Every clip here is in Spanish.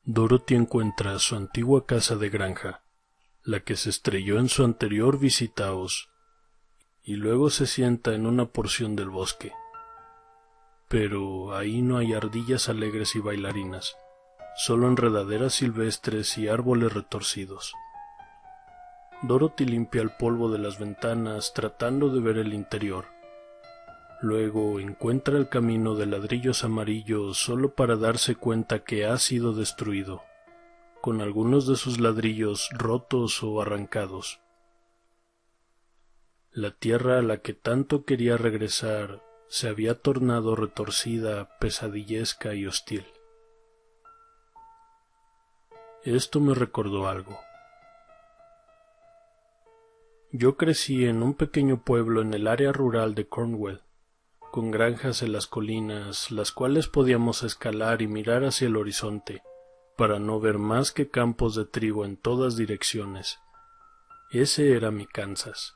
Dorothy encuentra su antigua casa de granja, la que se estrelló en su anterior visita a Oz, y luego se sienta en una porción del bosque. Pero ahí no hay ardillas alegres y bailarinas, solo enredaderas silvestres y árboles retorcidos. Dorothy limpia el polvo de las ventanas tratando de ver el interior. Luego encuentra el camino de ladrillos amarillos solo para darse cuenta que ha sido destruido, con algunos de sus ladrillos rotos o arrancados. La tierra a la que tanto quería regresar se había tornado retorcida, pesadillesca y hostil. Esto me recordó algo. Yo crecí en un pequeño pueblo en el área rural de Cornwall, con granjas en las colinas, las cuales podíamos escalar y mirar hacia el horizonte, para no ver más que campos de trigo en todas direcciones. Ese era mi Kansas.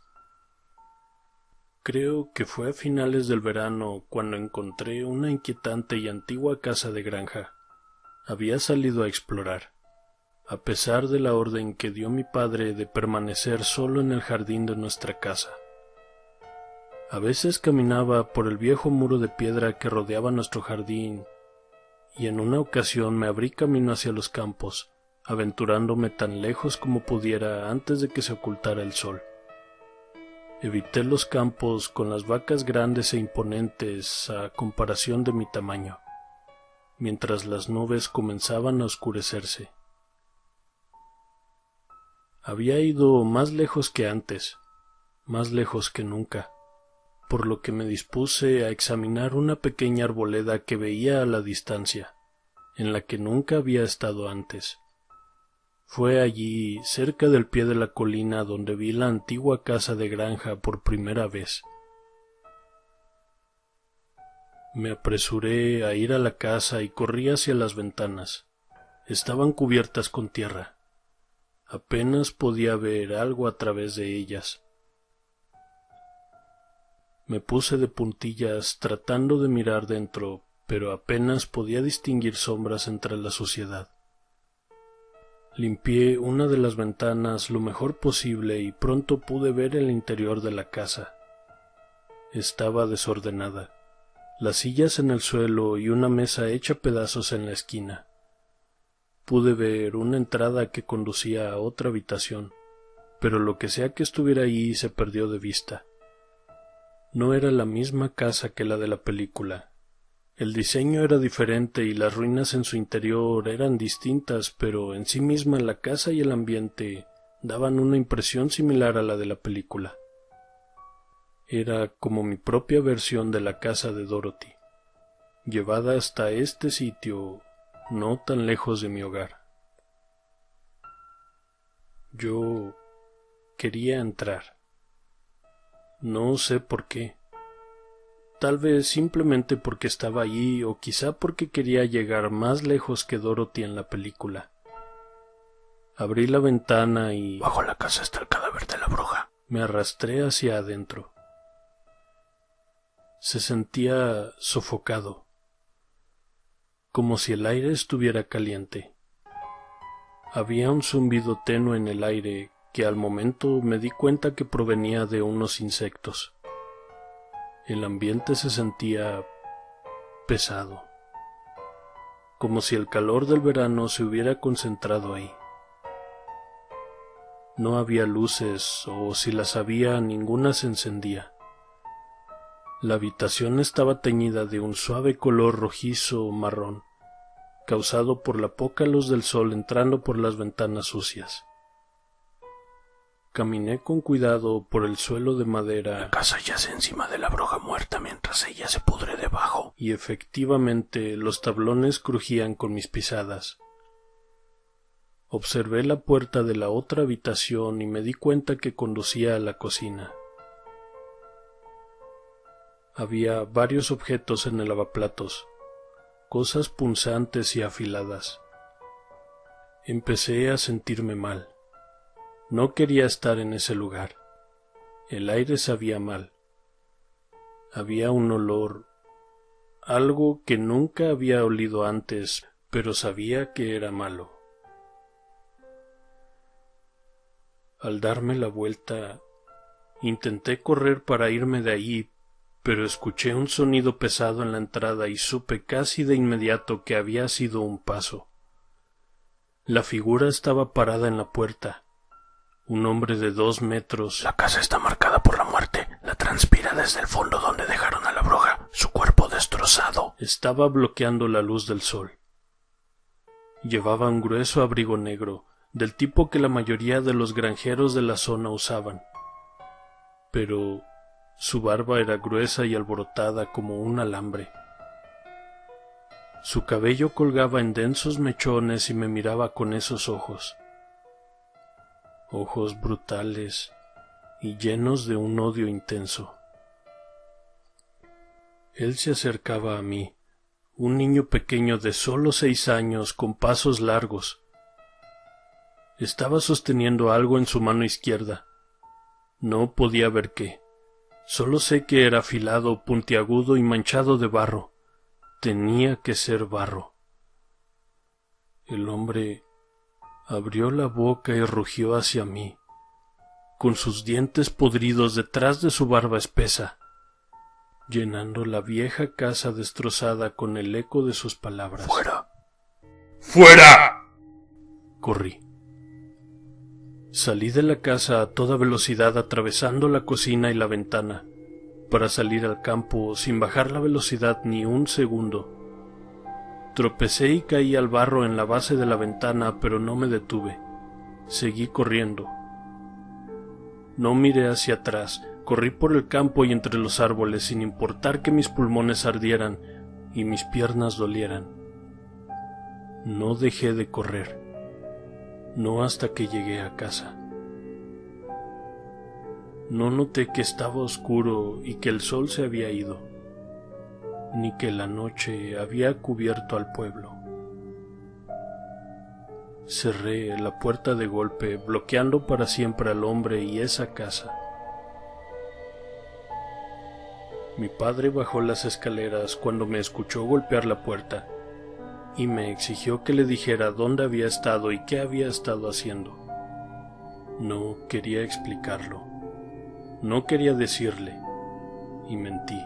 Creo que fue a finales del verano cuando encontré una inquietante y antigua casa de granja. Había salido a explorar, a pesar de la orden que dio mi padre de permanecer solo en el jardín de nuestra casa. A veces caminaba por el viejo muro de piedra que rodeaba nuestro jardín, y en una ocasión me abrí camino hacia los campos, aventurándome tan lejos como pudiera antes de que se ocultara el sol. Evité los campos con las vacas grandes e imponentes a comparación de mi tamaño, mientras las nubes comenzaban a oscurecerse. Había ido más lejos que antes, más lejos que nunca, por lo que me dispuse a examinar una pequeña arboleda que veía a la distancia, en la que nunca había estado antes. Fue allí, cerca del pie de la colina, donde vi la antigua casa de granja por primera vez. Me apresuré a ir a la casa y corrí hacia las ventanas. Estaban cubiertas con tierra. Apenas podía ver algo a través de ellas. Me puse de puntillas tratando de mirar dentro, pero apenas podía distinguir sombras entre la suciedad. Limpié una de las ventanas lo mejor posible y pronto pude ver el interior de la casa. Estaba desordenada, las sillas en el suelo y una mesa hecha pedazos en la esquina. Pude ver una entrada que conducía a otra habitación, pero lo que sea que estuviera allí se perdió de vista. No era la misma casa que la de la película. El diseño era diferente y las ruinas en su interior eran distintas, pero en sí misma la casa y el ambiente daban una impresión similar a la de la película. Era como mi propia versión de la casa de Dorothy, llevada hasta este sitio no tan lejos de mi hogar. Yo quería entrar. No sé por qué. Tal vez simplemente porque estaba allí o quizá porque quería llegar más lejos que Dorothy en la película. Abrí la ventana y... Bajo la casa está el cadáver de la bruja. Me arrastré hacia adentro. Se sentía sofocado, como si el aire estuviera caliente. Había un zumbido tenue en el aire que al momento me di cuenta que provenía de unos insectos. El ambiente se sentía pesado, como si el calor del verano se hubiera concentrado ahí. No había luces, o si las había, ninguna se encendía. La habitación estaba teñida de un suave color rojizo o marrón, causado por la poca luz del sol entrando por las ventanas sucias. Caminé con cuidado por el suelo de madera. La casa yace encima de la bruja muerta mientras ella se pudre debajo. Y efectivamente los tablones crujían con mis pisadas. Observé la puerta de la otra habitación y me di cuenta que conducía a la cocina. Había varios objetos en el lavaplatos, cosas punzantes y afiladas. Empecé a sentirme mal. No quería estar en ese lugar. El aire sabía mal. Había un olor, algo que nunca había olido antes, pero sabía que era malo. Al darme la vuelta, intenté correr para irme de allí, pero escuché un sonido pesado en la entrada y supe casi de inmediato que había sido un paso. La figura estaba parada en la puerta. Un hombre de 2 metros. La casa está marcada por la muerte. La transpira desde el fondo donde dejaron a la bruja, su cuerpo destrozado. Estaba bloqueando la luz del sol. Llevaba un grueso abrigo negro, del tipo que la mayoría de los granjeros de la zona usaban. Pero su barba era gruesa y alborotada como un alambre. Su cabello colgaba en densos mechones y me miraba con esos ojos. Ojos brutales y llenos de un odio intenso. Él se acercaba a mí, un niño pequeño de solo 6 años con pasos largos. Estaba sosteniendo algo en su mano izquierda. No podía ver qué. Solo sé que era afilado, puntiagudo y manchado de barro. Tenía que ser barro. El hombre abrió la boca y rugió hacia mí, con sus dientes podridos detrás de su barba espesa, llenando la vieja casa destrozada con el eco de sus palabras. ¡Fuera! ¡Fuera! Corrí. Salí de la casa a toda velocidad atravesando la cocina y la ventana, para salir al campo sin bajar la velocidad ni un segundo. Tropecé y caí al barro en la base de la ventana, pero no me detuve. Seguí corriendo. No miré hacia atrás, corrí por el campo y entre los árboles sin importar que mis pulmones ardieran y mis piernas dolieran. No dejé de correr, no hasta que llegué a casa. No noté que estaba oscuro y que el sol se había ido, ni que la noche había cubierto al pueblo. Cerré la puerta de golpe, bloqueando para siempre al hombre y esa casa. Mi padre bajó las escaleras cuando me escuchó golpear la puerta y me exigió que le dijera dónde había estado y qué había estado haciendo. No quería explicarlo. No quería decirle, y mentí.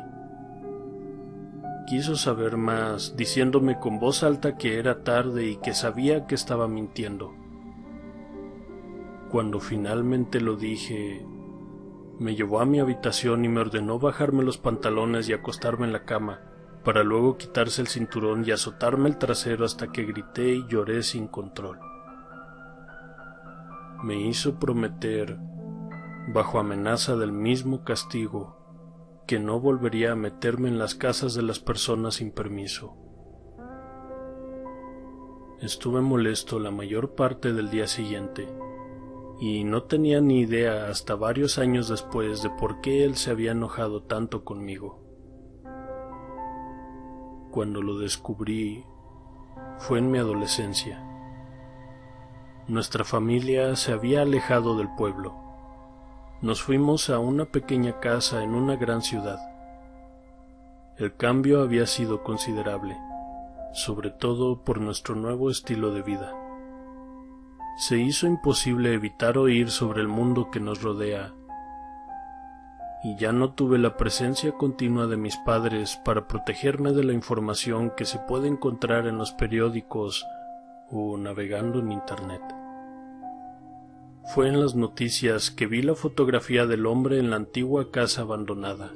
Quiso saber más, diciéndome con voz alta que era tarde y que sabía que estaba mintiendo. Cuando finalmente lo dije, me llevó a mi habitación y me ordenó bajarme los pantalones y acostarme en la cama, para luego quitarse el cinturón y azotarme el trasero hasta que grité y lloré sin control. Me hizo prometer, bajo amenaza del mismo castigo, que no volvería a meterme en las casas de las personas sin permiso. Estuve molesto la mayor parte del día siguiente, y no tenía ni idea hasta varios años después de por qué él se había enojado tanto conmigo. Cuando lo descubrí, fue en mi adolescencia. Nuestra familia se había alejado del pueblo. Nos fuimos a una pequeña casa en una gran ciudad. El cambio había sido considerable, sobre todo por nuestro nuevo estilo de vida. Se hizo imposible evitar oír sobre el mundo que nos rodea, y ya no tuve la presencia continua de mis padres para protegerme de la información que se puede encontrar en los periódicos o navegando en Internet. Fue en las noticias que vi la fotografía del hombre en la antigua casa abandonada.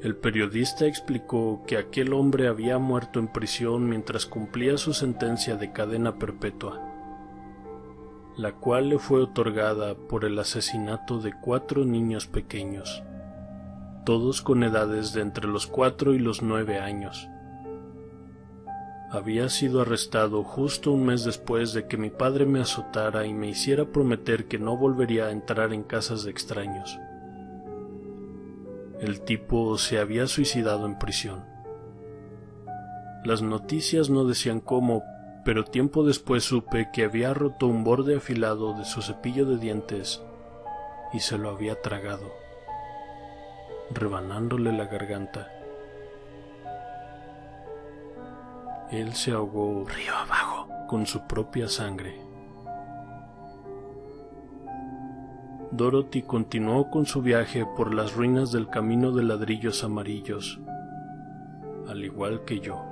El periodista explicó que aquel hombre había muerto en prisión mientras cumplía su sentencia de cadena perpetua, la cual le fue otorgada por el asesinato de 4 niños pequeños, todos con edades de entre los 4 y los 9 años. Había sido arrestado justo un mes después de que mi padre me azotara y me hiciera prometer que no volvería a entrar en casas de extraños. El tipo se había suicidado en prisión. Las noticias no decían cómo, pero tiempo después supe que había roto un borde afilado de su cepillo de dientes y se lo había tragado, rebanándole la garganta. Él se ahogó río abajo con su propia sangre. Dorothy continuó con su viaje por las ruinas del camino de ladrillos amarillos, al igual que yo.